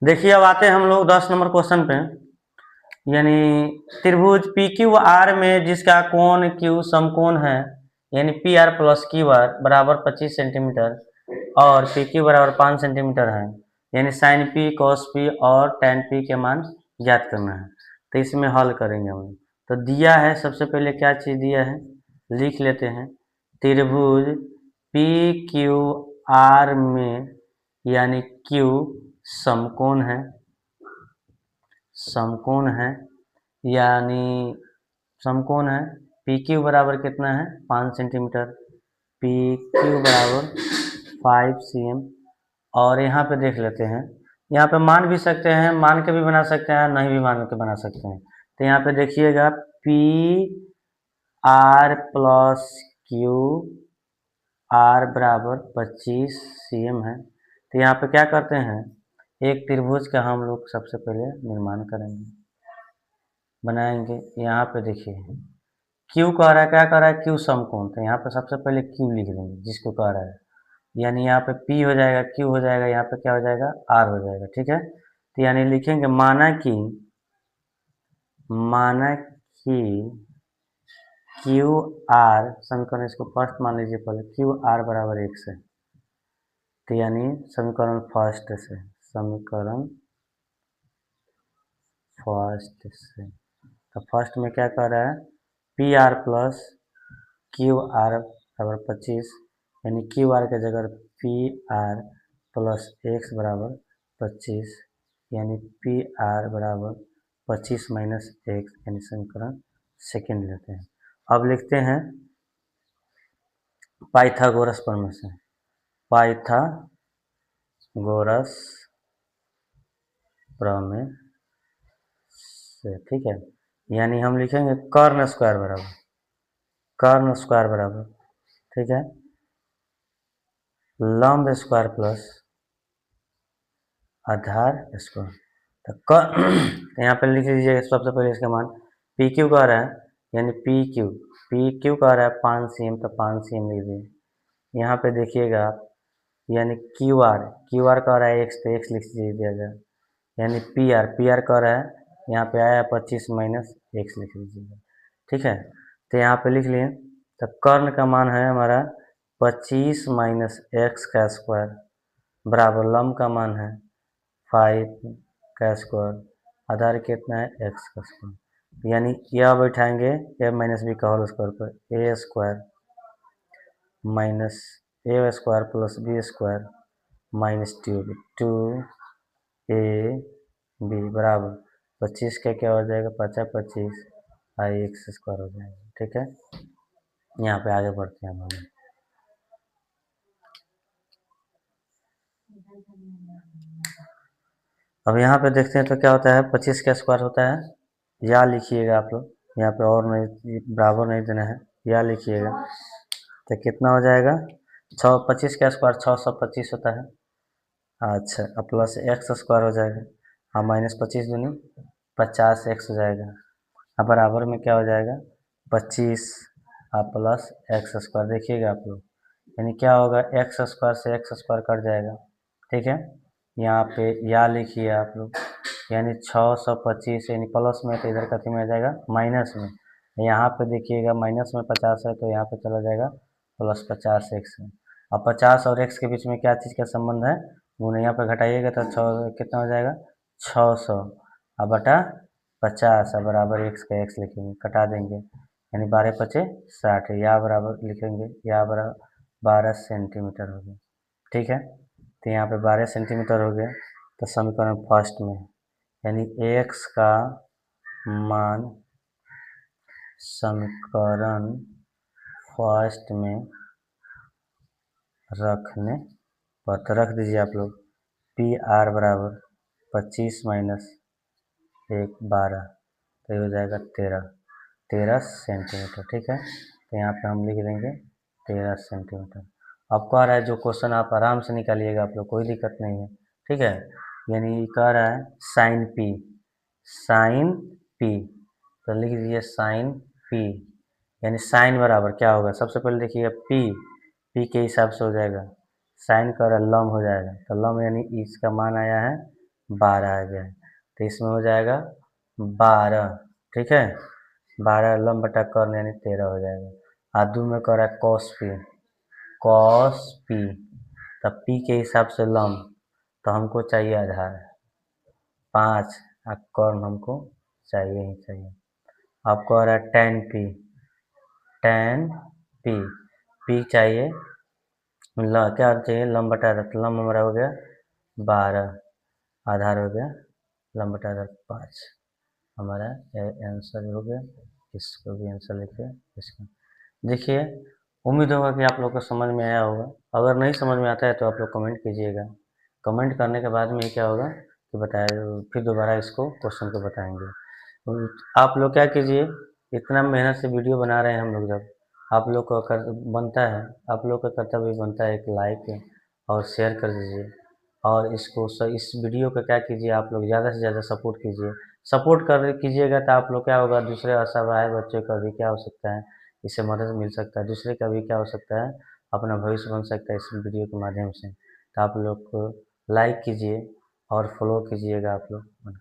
देखिए अब आते हैं हम लोग 10 नंबर क्वेश्चन पे। यानी त्रिभुज पी क्यू आर में जिसका कोण क्यू समकोण है, यानी P R plus Q R बराबर 25 सेंटीमीटर और पी क्यू बराबर 5 सेंटीमीटर है। यानी साइन पी कॉस पी और टेन पी के मान ज्ञात करना है। तो इसमें हल करेंगे हम। तो दिया है, सबसे पहले क्या चीज़ दिया है लिख लेते हैं। त्रिभुज पी क्यू आर में यानी क्यू समकोण है, समकोण है यानी समकोण है। पी क्यू बराबर कितना है 5 सेंटीमीटर, पी क्यू बराबर 5 cm। और यहाँ पे देख लेते हैं, यहाँ पे मान भी सकते हैं, मान के भी बना सकते हैं, नहीं भी मान के बना सकते हैं। तो यहाँ पे देखिएगा P R plus Q R बराबर 25 cm है। तो यहाँ पे क्या करते हैं, एक त्रिभुज का हम लोग सबसे पहले निर्माण करेंगे, बनाएंगे। यहाँ पे देखिए क्यू कह रहा है, क्या कह रहा है क्यू समकोण। तो यहाँ पे सबसे पहले क्यू लिख देंगे जिसको कह रहा है, यानी यहाँ पे पी हो जाएगा, क्यू हो जाएगा, यहाँ पे क्या हो जाएगा आर हो जाएगा। ठीक है, तो यानी लिखेंगे माना कि क्यू आर समीकरण, इसको फर्स्ट मान लीजिए पहले, क्यू आर बराबर 1 से। तो यानी समीकरण फर्स्ट से, समीकरण फर्स्ट से, तो फर्स्ट में क्या कह रहा है P R plus Q R बराबर 25, यानी क्यू आर के जगह पी आर प्लस एक्स बराबर 25, यानी पी आर बराबर 25 माइनस एक्स, यानी समीकरण सेकेंड लेते हैं। अब लिखते हैं पाइथागोरस प्रमेय से, पाइथागोरस प्रमेय से। ठीक है, यानी हम लिखेंगे कर्ण स्क्वायर बराबर, ठीक है, लंब स्क्वायर प्लस आधार स्क्वायर। तो यहाँ पे लिख लीजिए सबसे पहले इसका मान, पी क्यू का रहा है, यानी पी क्यू का रहा है 5 cm, तो 5 cm लिख दिए। यहाँ पे देखिएगा आप, यानी क्यू आर का रहा है एक्स, तो एक्स लिख दीजिएगा, यानी पी आर का रहा है, यहाँ पे आया 25 माइनस एक्स लिख लीजिएगा। ठीक है, तो यहाँ पे लिख लिए। तो कर्ण का मान है हमारा 25 माइनस एक्स का स्क्वायर बराबर लंब का मान है 5 का स्क्वायर, आधार कितना है एक्स का स्क्वायर, यानी यह बैठाएंगे ए माइनस बी का होल स्क्वायर पर, a square minus a square plus b square minus two a b बराबर 25 का क्या हो जाएगा 25 आई एक्स स्क्वायर हो जाएगा। ठीक है, यहाँ पे आगे बढ़ते हैं हम। अब यहाँ पे देखते हैं तो क्या होता है 25 का स्क्वायर होता है, या लिखिएगा आप लोग, यहाँ पे और नहीं बराबर नहीं देना है, या लिखिएगा। तो कितना हो जाएगा 25 का स्क्वायर 625 होता है। अच्छा, अब प्लस एक्स स्क्वायर हो जाएगा, हाँ माइनस 25 दूनी 50 एक्स हो जाएगा। अब बराबर में क्या हो जाएगा 25 अब प्लस एक्स स्क्वायर। देखिएगा आप लोग, यानी क्या होगा एक्स स्क्वायर से एक्स स्क्वायर कट जाएगा। ठीक है, यहाँ पे या लिखिए आप लोग, यानी 625, यानी प्लस में तो इधर कथी में आ जाएगा माइनस में। यहाँ पे देखिएगा माइनस में 50 है, तो यहाँ पे चला जाएगा प्लस 50 एक्स है। अब 50 और एक्स के बीच में क्या चीज़ का संबंध है गुण, यहाँ पे घटाइएगा तो 6 कितना हो जाएगा 600 अब बटा 50 बराबर एक्स का एक्स लिखेंगे, कटा देंगे, यानी 12 पचे 60, या बराबर लिखेंगे, या बराबर 12 सेंटीमीटर हो गया। ठीक है, तो यहाँ पे 12 सेंटीमीटर हो गया। तो समीकरण फर्स्ट में, यानी एक्स का मान समीकरण फर्स्ट में रखने पर, तो रख दीजिए आप लोग, पी आर बराबर 25 माइनस 12, तो ये हो जाएगा 13 सेंटीमीटर। ठीक है, तो यहाँ पे हम लिख देंगे 13 सेंटीमीटर। अब कह रहा है जो क्वेश्चन आप आराम से निकालिएगा आप लोग, कोई दिक्कत नहीं है। ठीक है, यानी कह रहा है साइन पी, तो लिख दीजिए साइन पी, यानी साइन बराबर क्या होगा, सबसे पहले देखिएगा पी के हिसाब से हो जाएगा, साइन का लम हो जाएगा, तो लम यानी इसका मान आया है 12 आ गया है, तो इसमें हो जाएगा 12, ठीक है। 12 लम बटा कर्न यानी 13 हो जाएगा। आदू में कर रहा है कॉस पी, कॉस पी, तब पी के हिसाब से लम, तो हमको चाहिए आधार 5, और कर्न हमको चाहिए ही चाहिए। आपको आ रहा है ten P, ten P, P चाहिए क्या चाहिए, लम बटा आधार, तो लम हमारा हो गया 12, आधार हो गया लम बटा आधार 5, हमारा आंसर हो गया। इसको भी आंसर लिखिए इसका। देखिए, उम्मीद होगा कि आप लोग को समझ में आया होगा। अगर नहीं समझ में आता है तो आप लोग कमेंट कीजिएगा। कमेंट करने के बाद में क्या होगा कि बताया, फिर दोबारा इसको क्वेश्चन को बताएंगे। आप लोग क्या कीजिए, इतना मेहनत से वीडियो बना रहे हैं हम लोग, जब आप लोग को बनता है, आप लोग का कर्तव्य बनता है एक लाइक और शेयर कर दीजिए। और इसको इस वीडियो का क्या कीजिए, आप लोग ज़्यादा से ज़्यादा सपोर्ट कीजिए। सपोर्ट कर कीजिएगा तो आप लोग क्या होगा, दूसरे असहाय बच्चों का भी क्या हो सकता है, इससे मदद मिल सकता है, दूसरे का भी क्या हो सकता है, अपना भविष्य बन सकता है इस वीडियो के माध्यम से। तो आप लोग को लाइक कीजिए और फॉलो कीजिएगा आप लोग।